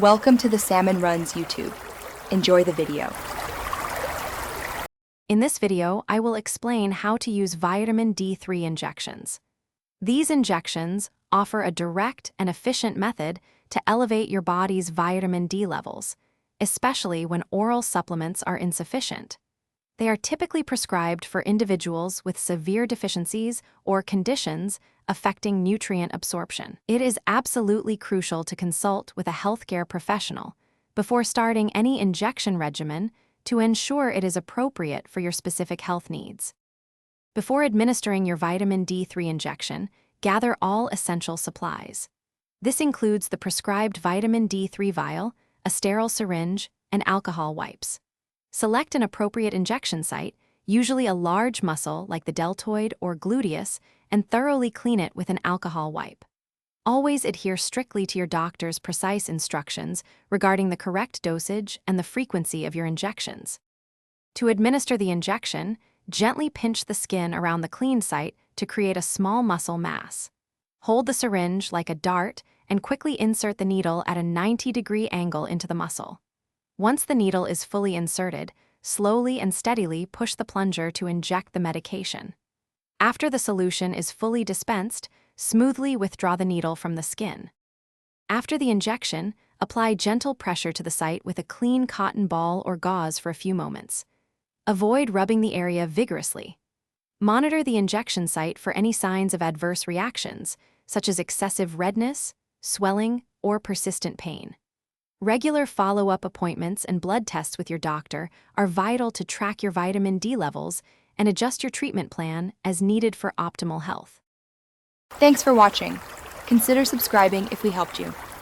Welcome to the Salmon Runs YouTube. Enjoy the video. In this video, I will explain how to use vitamin D3 injections. These injections offer a direct and efficient method to elevate your body's vitamin D levels, especially when oral supplements are insufficient. They are typically prescribed for individuals with severe deficiencies or conditions affecting nutrient absorption. It is absolutely crucial to consult with a healthcare professional before starting any injection regimen to ensure it is appropriate for your specific health needs. Before administering your vitamin D3 injection, gather all essential supplies. This includes the prescribed vitamin D3 vial, a sterile syringe, and alcohol wipes. Select an appropriate injection site, usually a large muscle like the deltoid or gluteus, and thoroughly clean it with an alcohol wipe. Always adhere strictly to your doctor's precise instructions regarding the correct dosage and the frequency of your injections. To administer the injection, gently pinch the skin around the clean site to create a small muscle mass. Hold the syringe like a dart and quickly insert the needle at a 90-degree angle into the muscle. Once the needle is fully inserted, slowly and steadily push the plunger to inject the medication. After the solution is fully dispensed, smoothly withdraw the needle from the skin. After the injection, apply gentle pressure to the site with a clean cotton ball or gauze for a few moments. Avoid rubbing the area vigorously. Monitor the injection site for any signs of adverse reactions, such as excessive redness, swelling, or persistent pain. Regular follow-up appointments and blood tests with your doctor are vital to track your vitamin D levels and adjust your treatment plan as needed for optimal health. Thanks for watching. Consider subscribing if we helped you.